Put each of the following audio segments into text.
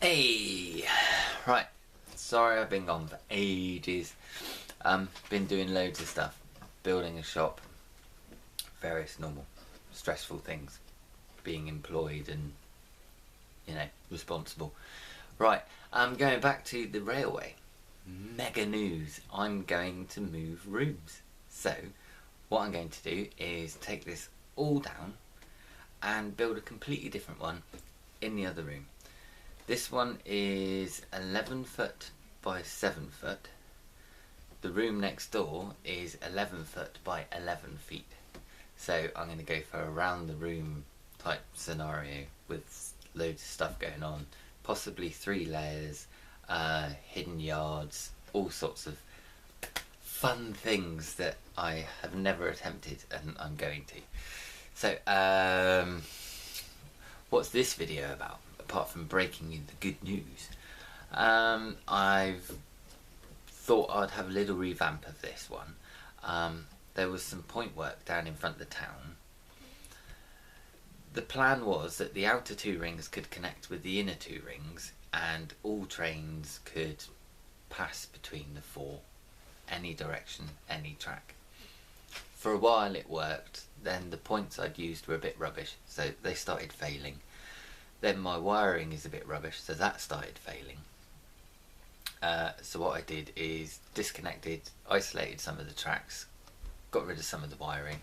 Hey, right. Sorry I've been gone for ages. Been doing loads of stuff, building a shop, various normal, stressful things, being employed and, responsible. Right, I'm going back to the railway. Mega news. I'm going to move rooms. So, what I'm going to do is take this all down and build a completely different one in the other room. This one is 11 foot by 7 foot. The room next door is 11 foot by 11 feet. So I'm going to go for a round the room type scenario with loads of stuff going on. Possibly 3 layers, hidden yards, all sorts of fun things that I have never attempted and I'm going to. So, what's this video about? Apart from breaking you the good news, I've thought I'd have a little revamp of this one. There was some point work down in front of the town. The plan was that the outer 2 rings could connect with the inner 2 rings and all trains could pass between the 4, any direction, any track. For a while it worked, then the points I'd used were a bit rubbish, so they started failing. Then my wiring is a bit rubbish, so that started failing. So what I did is disconnected, isolated some of the tracks, got rid of some of the wiring.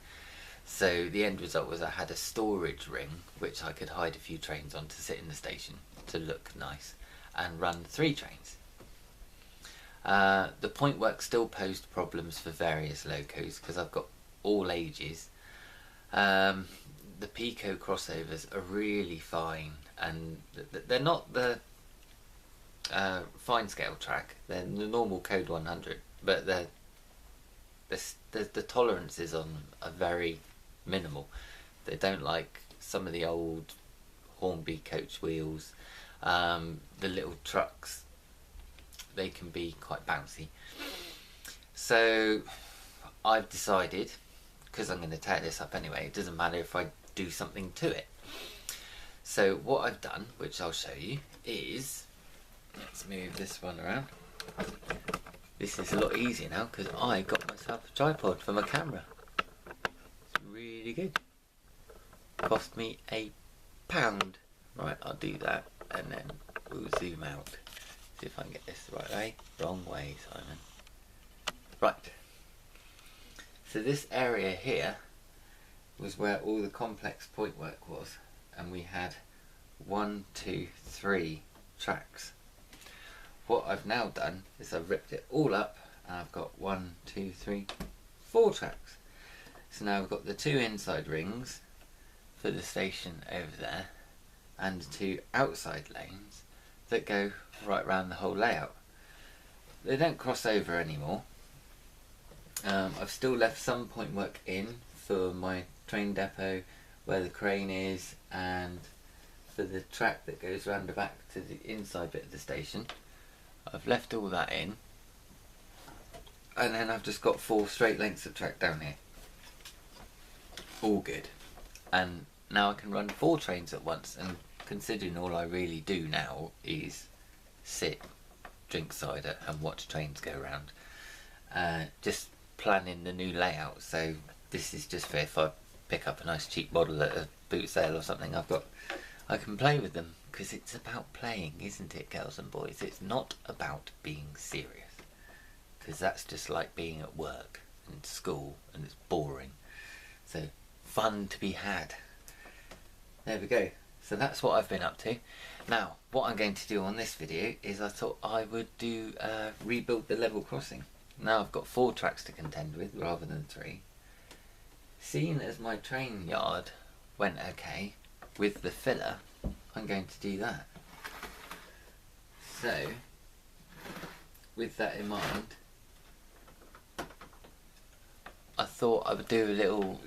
So the end result was I had a storage ring which I could hide a few trains on to sit in the station to look nice and run 3 trains. The point work still posed problems for various locos because I've got all ages. The Pico crossovers are really fine and they're not the fine scale track, they're the normal code 100, but the tolerances on them are very minimal. They don't like some of the old Hornby coach wheels. The little trucks, they can be quite bouncy. So I've decided, because I'm going to tear this up anyway, it doesn't matter if I do something to it. So what I've done, which I'll show you, is, let's move this one around. This is a lot easier now because I got myself a tripod for my camera. It's really good. Cost me £1. Right, I'll do that and then we'll zoom out. See if I can get this the right way. Wrong way, Simon. Right. So this area here was where all the complex point work was, and we had 1, 2, 3 tracks. What I've now done is I've ripped it all up and I've got 1, 2, 3, 4 tracks. So now I've got the 2 inside rings for the station over there and 2 outside lanes that go right around the whole layout. They don't cross over anymore. I've still left some point work in for my train depot where the crane is and for the track that goes round the back to the inside bit of the station. I've left all that in and then I've just got 4 straight lengths of track down here. All good. And now I can run 4 trains at once, and considering all I really do now is sit, drink cider and watch trains go around, just planning the new layout. So this is just for if I pick up a nice cheap model at a boot sale or something, I can play with them, because it's about playing, isn't it, girls and boys? It's not about being serious, because that's just like being at work and school and it's boring. So fun to be had. There we go. So that's what I've been up to. Now what I'm going to do on this video is I thought I would do rebuild the level crossing. Now I've got 4 tracks to contend with rather than 3. Seeing as my train yard went okay with the filler, I'm going to do that. So with that in mind, I thought I would do a little,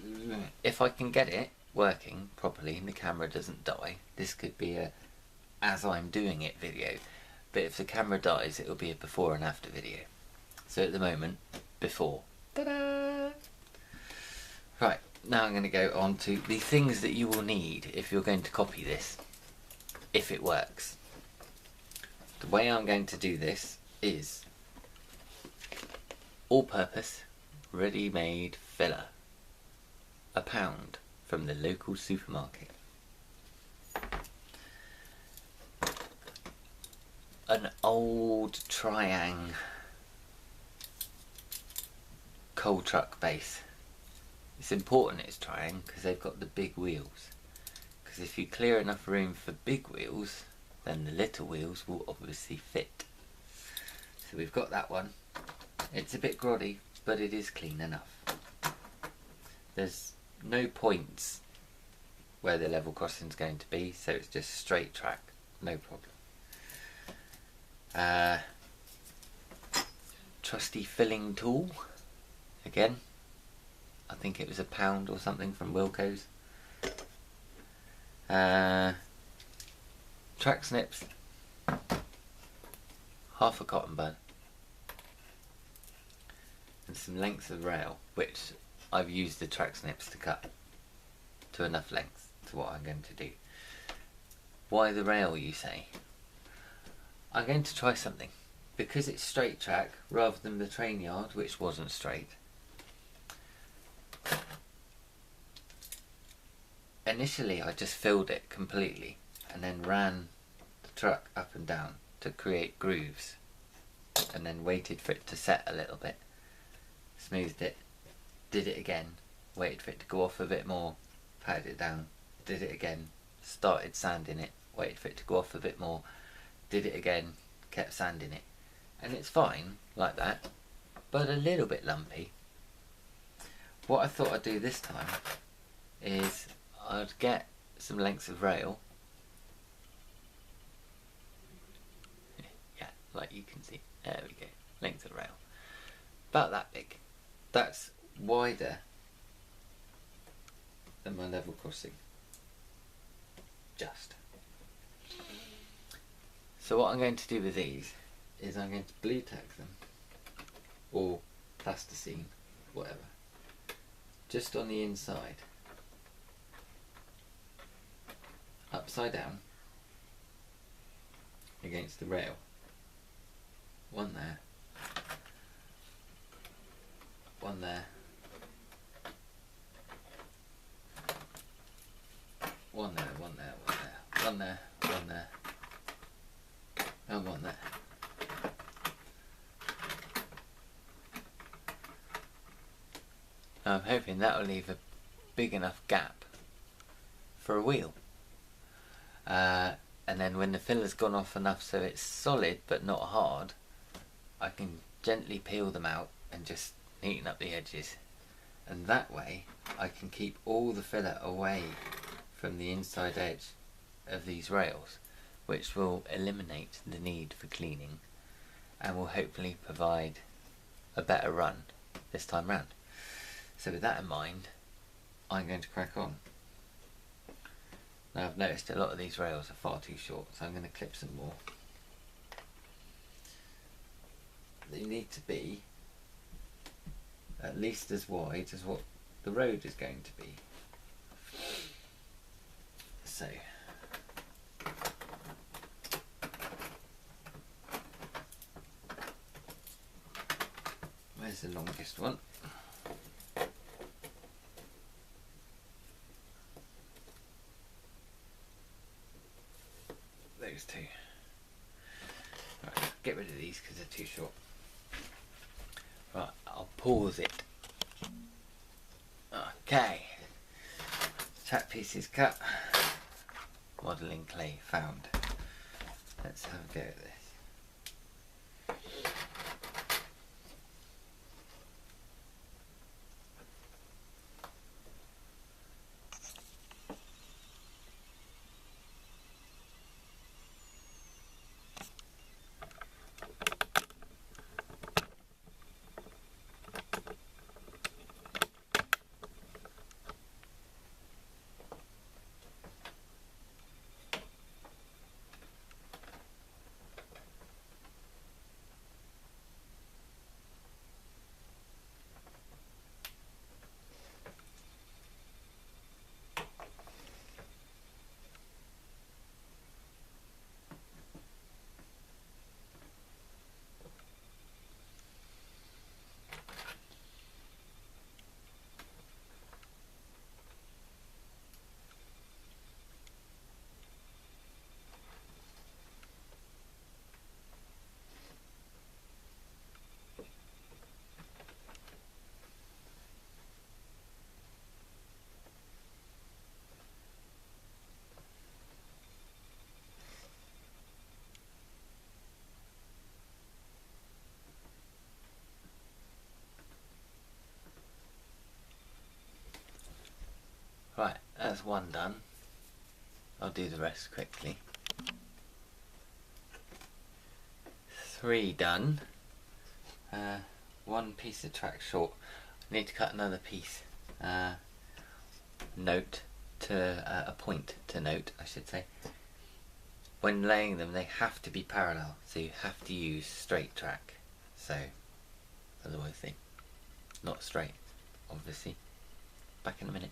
if I can get it working properly and the camera doesn't die, this could be a as I'm doing it video, but if the camera dies it'll be a before and after video. So at the moment, before. Ta-da! Right, now I'm going to go on to the things that you will need if you're going to copy this, if it works. The way I'm going to do this is all-purpose, ready-made filler. £1 from the local supermarket. An old Triang coal truck base. It's important it's Triang because they've got the big wheels. Because if you clear enough room for big wheels, then the little wheels will obviously fit. So we've got that one. It's a bit grotty, but it is clean enough. There's no points where the level crossing is going to be, so it's just straight track, no problem. Trusty filling tool, again, I think it was £1 or something from Wilko's. Track snips, half a cotton bud, and some lengths of rail, which I've used the track snips to cut to enough length to what I'm going to do. Why the rail, you say? I'm going to try something. Because it's straight track rather than the train yard, which wasn't straight. Initially I just filled it completely and then ran the truck up and down to create grooves, and then waited for it to set a little bit, smoothed it, did it again, waited for it to go off a bit more, patted it down, did it again, started sanding it, waited for it to go off a bit more, did it again, kept sanding it. And it's fine like that, but a little bit lumpy. What I thought I'd do this time is I'd get some lengths of rail. Yeah, like you can see. There we go. Length of rail. About that big. That's wider than my level crossing. Just. So what I'm going to do with these is I'm going to blue tack them, or plasticine, whatever, just on the inside, upside down against the rail. One there, one there, one there, one there, one there, one there, one there, and one there. Now I'm hoping that will leave a big enough gap for a wheel. And then when the filler's gone off enough so it's solid but not hard, I can gently peel them out and just neaten up the edges. And that way I can keep all the filler away from the inside edge of these rails, which will eliminate the need for cleaning and will hopefully provide a better run this time round. So with that in mind, I'm going to crack on. Now I've noticed a lot of these rails are far too short, so I'm going to clip some more. They need to be at least as wide as what the road is going to be. So where's the longest one? Those two. Right, get rid of these because they're too short. Right, I'll pause it. Okay. Tack pieces cut. Modelling clay found. Let's have a go at this. one done. I'll do the rest quickly. 3 done. One piece of track short. I need to cut another piece. Note to a point to note, I should say. When laying them, they have to be parallel, so you have to use straight track. So otherwise they not straight, obviously. Back in a minute.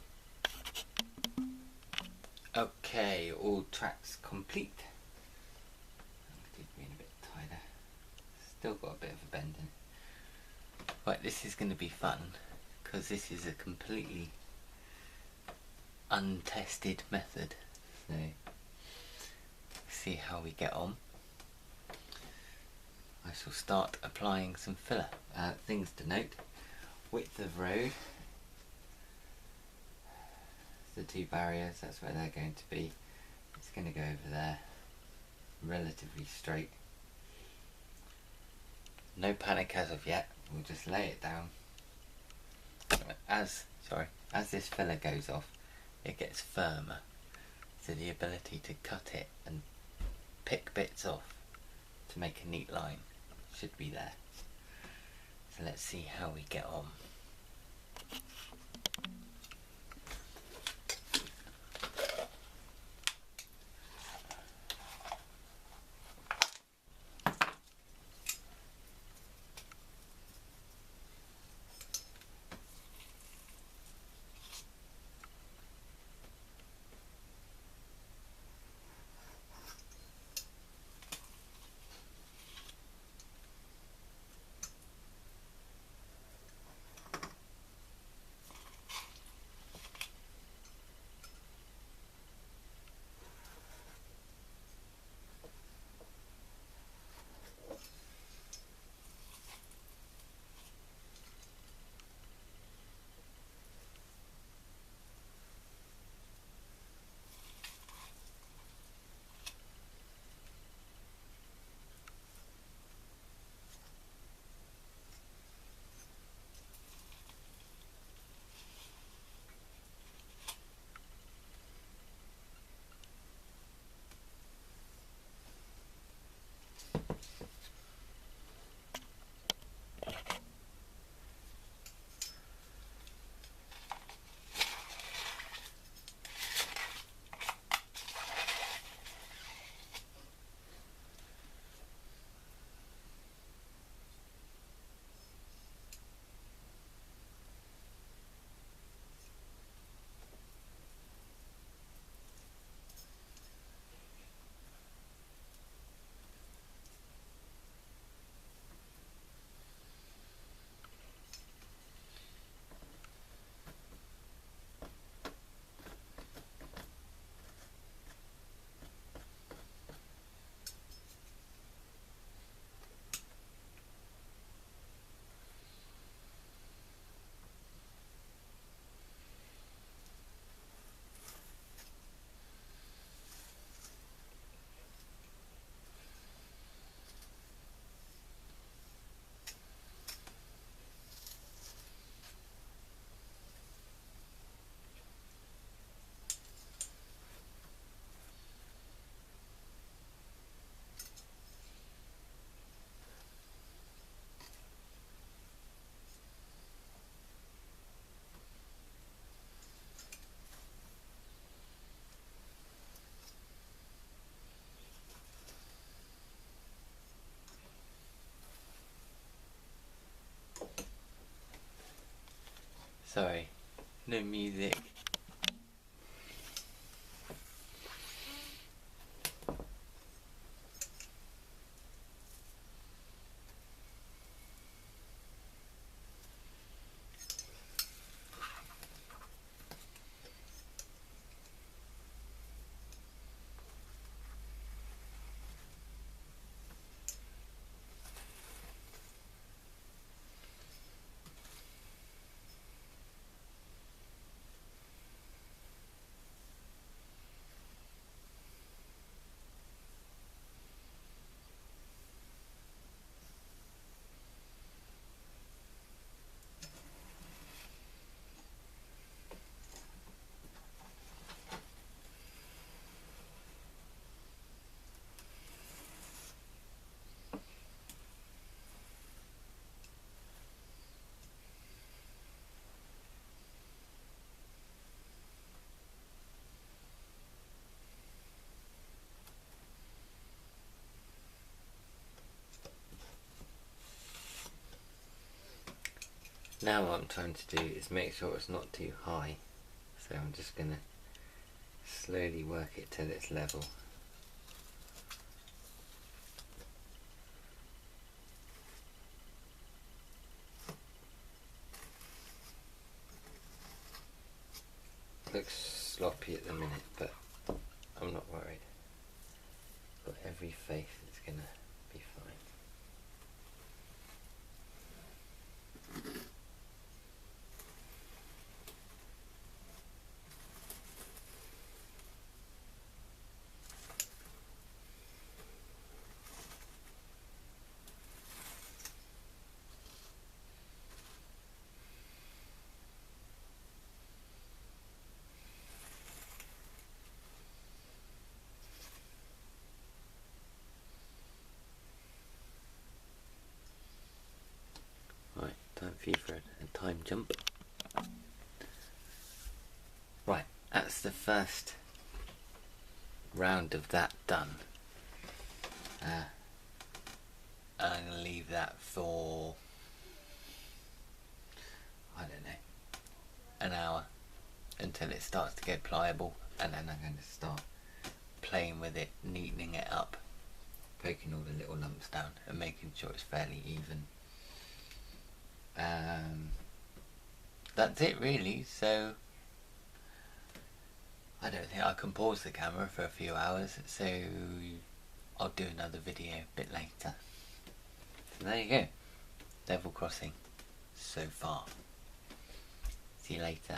Okay, all tracks complete. Being a bit tighter. Still got a bit of a bend in it. Right, this is going to be fun because this is a completely untested method. So see how we get on. I shall start applying some filler. Things to note: width of road. The 2 barriers, that's where they're going to be. It's going to go over there, relatively straight. No panic as of yet, we'll just lay it down. As this filler goes off, it gets firmer, so the ability to cut it and pick bits off to make a neat line should be there. So let's see how we get on. Sorry, no music. Now what I'm trying to do is make sure it's not too high, so I'm just going to slowly work it till it's level. Looks sloppy at the minute, but I'm not worried. Got every faith it's going to be fine. Right, time for you for a time jump. Right, that's the first round of that done. I'm going to leave that for, I don't know, an hour until it starts to get pliable, and then I'm going to start playing with it, neatening it up, poking all the little lumps down and making sure it's fairly even. That's it really, so I don't think I can pause the camera for a few hours, so I'll do another video a bit later. So there you go, level crossing so far. See you later.